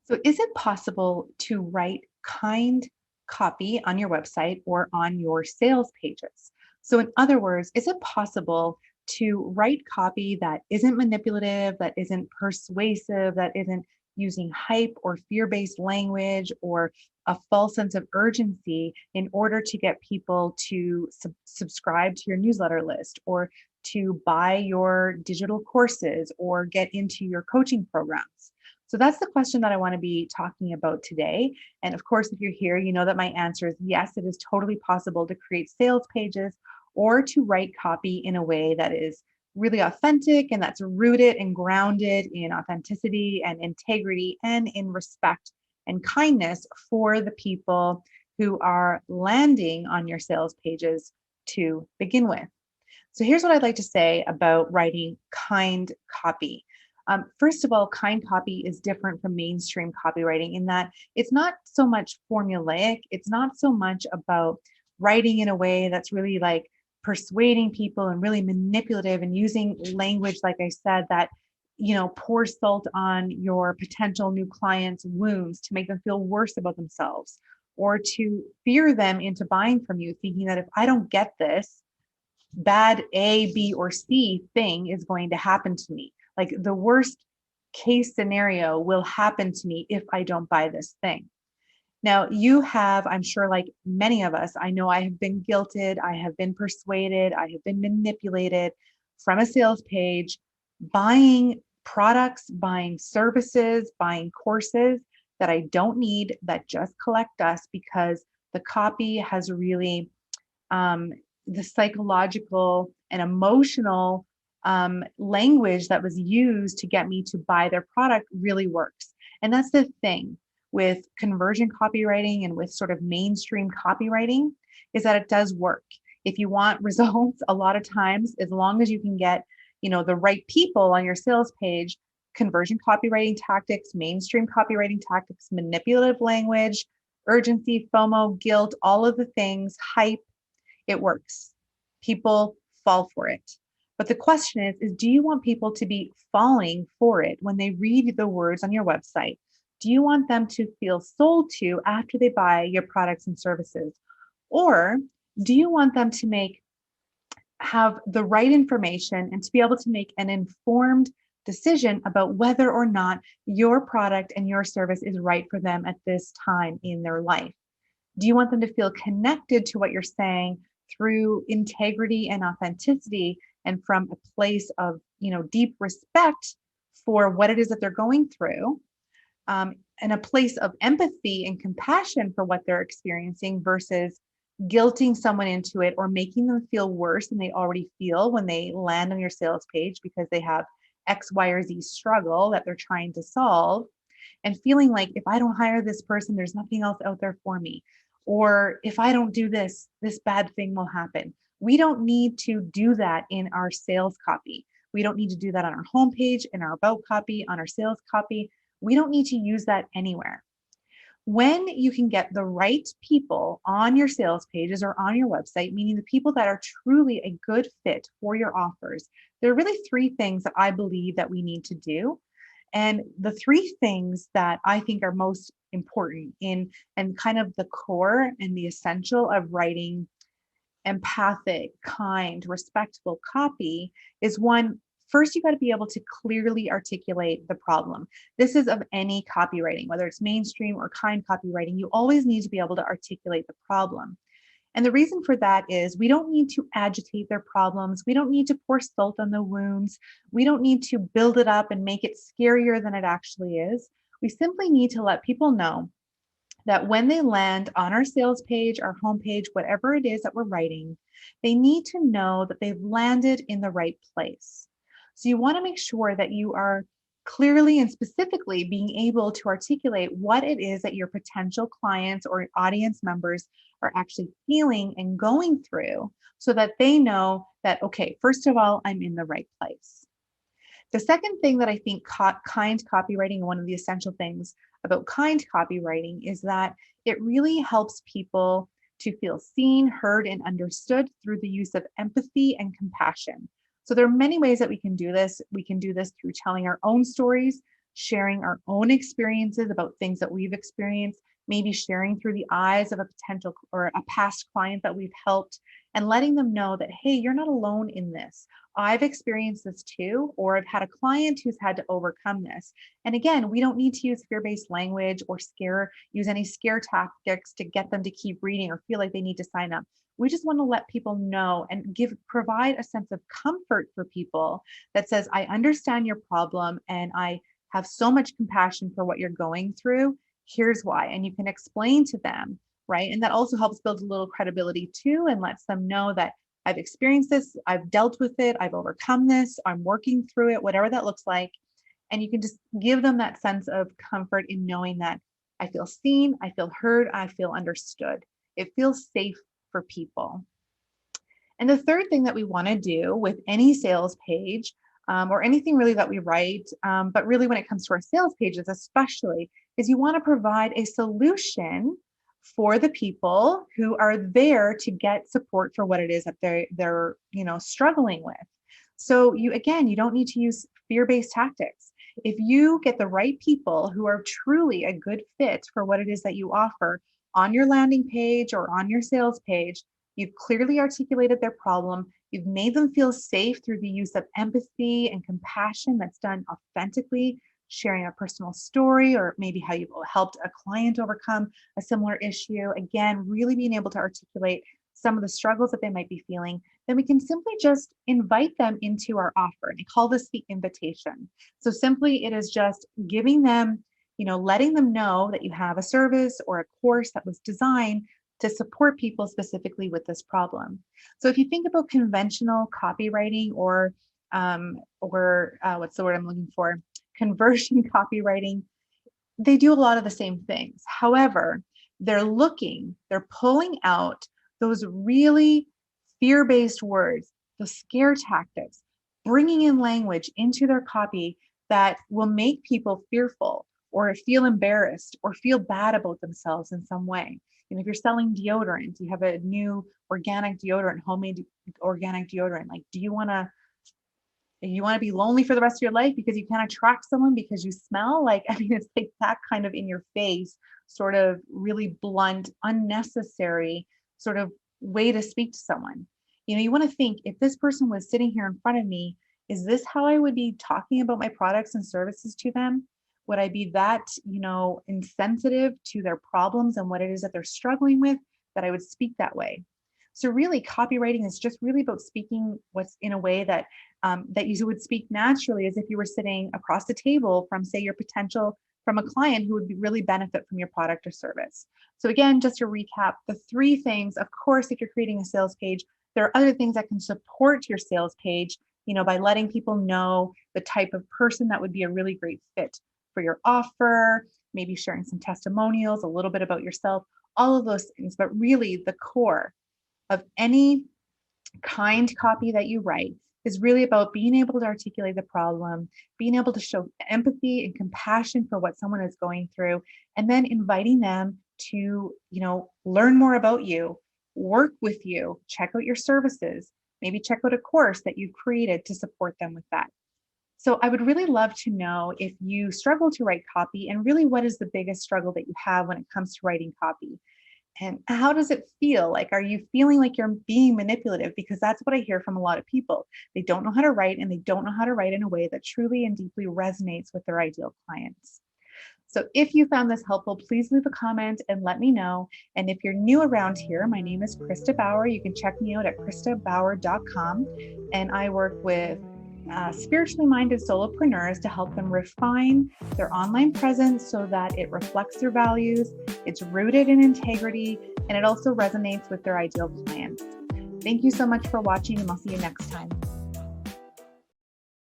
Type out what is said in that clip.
So, is it possible to write kind copy on your website or on your sales pages? So, in other words, is it possible to write copy that isn't manipulative, that isn't persuasive, that isn't using hype or fear based language or a false sense of urgency in order to get people to subscribe to your newsletter list or to buy your digital courses or get into your coaching programs? So that's the question that I want to be talking about today. And of course, if you're here, you know that my answer is yes, it is totally possible to create sales pages or to write copy in a way that is really authentic and that's rooted and grounded in authenticity and integrity and in respect and kindness for the people who are landing on your sales pages to begin with. So here's what I'd like to say about writing kind copy. First of all, kind copy is different from mainstream copywriting in that it's not so much formulaic. It's not so much about writing in a way that's really like persuading people and really manipulative and using language, like I said, that pours salt on your potential new clients' wounds to make them feel worse about themselves or to fear them into buying from you, thinking that if I don't get this, bad A, B, or C thing is going to happen to me. Like the worst case scenario will happen to me if I don't buy this thing. Now, you have, I'm sure, like many of us, I know I have been guilted, I have been persuaded, I have been manipulated from a sales page, buying products, buying services, buying courses that I don't need that just collect dust because the copy has really um, the psychological and emotional language that was used to get me to buy their product really works. And that's the thing with conversion copywriting and with sort of mainstream copywriting is that it does work. If you want results, a lot of times, as long as you can get, the right people on your sales page, conversion copywriting tactics, mainstream copywriting tactics, manipulative language, urgency, FOMO, guilt, all of the things, hype, it works. People fall for it. But the question is do you want people to be falling for it when they read the words on your website? Do you want them to feel sold to after they buy your products and services? Or do you want them to have the right information and to be able to make an informed decision about whether or not your product and your service is right for them at this time in their life? Do you want them to feel connected to what you're saying through integrity and authenticity and from a place of, deep respect for what it is that they're going through, and a place of empathy and compassion for what they're experiencing versus guilting someone into it or making them feel worse than they already feel when they land on your sales page because they have X, Y, or Z struggle that they're trying to solve and feeling like if I don't hire this person, there's nothing else out there for me. Or if I don't do this, this bad thing will happen. We don't need to do that in our sales copy. We don't need to do that on our homepage, in our about copy, on our sales copy. We don't need to use that anywhere. When you can get the right people on your sales pages or on your website, meaning the people that are truly a good fit for your offers, there are really three things that I believe that we need to do. And the three things that I think are most important in and kind of the core and the essential of writing empathic, kind, respectful copy is one, first, you got to be able to clearly articulate the problem. This is of any copywriting, whether it's mainstream or kind copywriting, you always need to be able to articulate the problem. And the reason for that is we don't need to agitate their problems. We don't need to pour salt on the wounds. We don't need to build it up and make it scarier than it actually is. We simply need to let people know that when they land on our sales page, our homepage, whatever it is that we're writing, they need to know that they've landed in the right place. So you want to make sure that you are clearly and specifically being able to articulate what it is that your potential clients or audience members are actually feeling and going through so that they know that, okay, first of all, I'm in the right place. The second thing that I think kind copywriting, and one of the essential things about kind copywriting is that it really helps people to feel seen, heard, and understood through the use of empathy and compassion. So there are many ways that we can do this. We can do this through telling our own stories, sharing our own experiences about things that we've experienced, maybe sharing through the eyes of a potential or a past client that we've helped, and letting them know that, hey, you're not alone in this. I've experienced this too, or I've had a client who's had to overcome this. And again, we don't need to use fear-based language or use any scare tactics to get them to keep reading or feel like they need to sign up. We just want to let people know and provide a sense of comfort for people that says, I understand your problem and I have so much compassion for what you're going through. Here's why. And you can explain to them, right? And that also helps build a little credibility too, and lets them know that I've experienced this, I've dealt with it, I've overcome this, I'm working through it, whatever that looks like. And you can just give them that sense of comfort in knowing that I feel seen, I feel heard, I feel understood. It feels safe for people. And the third thing that we want to do with any sales page, or anything really that we write, but really when it comes to our sales pages especially, is you want to provide a solution for the people who are there to get support for what it is that they're struggling with. So you don't need to use fear-based tactics. If you get the right people who are truly a good fit for what it is that you offer on your landing page or on your sales page, you've clearly articulated their problem. You've made them feel safe through the use of empathy and compassion that's done authentically, sharing a personal story or maybe how you've helped a client overcome a similar issue. Again, really being able to articulate some of the struggles that they might be feeling. Then we can simply just invite them into our offer. And I call this the invitation. So simply it is just giving them, letting them know that you have a service or a course that was designed to support people specifically with this problem. So if you think about conventional copywriting or what's the word I'm looking for? Conversion copywriting, they do a lot of the same things. However, they're pulling out those really fear-based words, the scare tactics, bringing in language into their copy that will make people fearful or feel embarrassed or feel bad about themselves in some way. If you're selling deodorant, you have a new organic deodorant, homemade organic deodorant, like, do you want to be lonely for the rest of your life because you can't attract someone because you smell? It's like that kind of in your face, sort of really blunt, unnecessary sort of way to speak to someone. You want to think, if this person was sitting here in front of me, is this how I would be talking about my products and services to them? Would I be that, insensitive to their problems and what it is that they're struggling with, that I would speak that way? So really, copywriting is just really about speaking what's in a way that you would speak naturally, as if you were sitting across the table from, say, from a client who would really benefit from your product or service. So again, just to recap, the three things, of course, if you're creating a sales page, there are other things that can support your sales page, by letting people know the type of person that would be a really great fit for your offer, maybe sharing some testimonials, a little bit about yourself, all of those things. But really, the core of any kind copy that you write is really about being able to articulate the problem, being able to show empathy and compassion for what someone is going through, and then inviting them to, learn more about you, work with you, check out your services, maybe check out a course that you've created to support them with that. So I would really love to know if you struggle to write copy, and really what is the biggest struggle that you have when it comes to writing copy? And how does it feel? Like, are you feeling like you're being manipulative? Because that's what I hear from a lot of people. They don't know how to write, and they don't know how to write in a way that truly and deeply resonates with their ideal clients. So if you found this helpful, please leave a comment and let me know. And if you're new around here, my name is Krista Bauer. You can check me out at kristabauer.com. And I work with spiritually minded solopreneurs to help them refine their online presence so that it reflects their values, it's rooted in integrity, and it also resonates with their ideal clients. Thank you so much for watching, and I'll see you next time.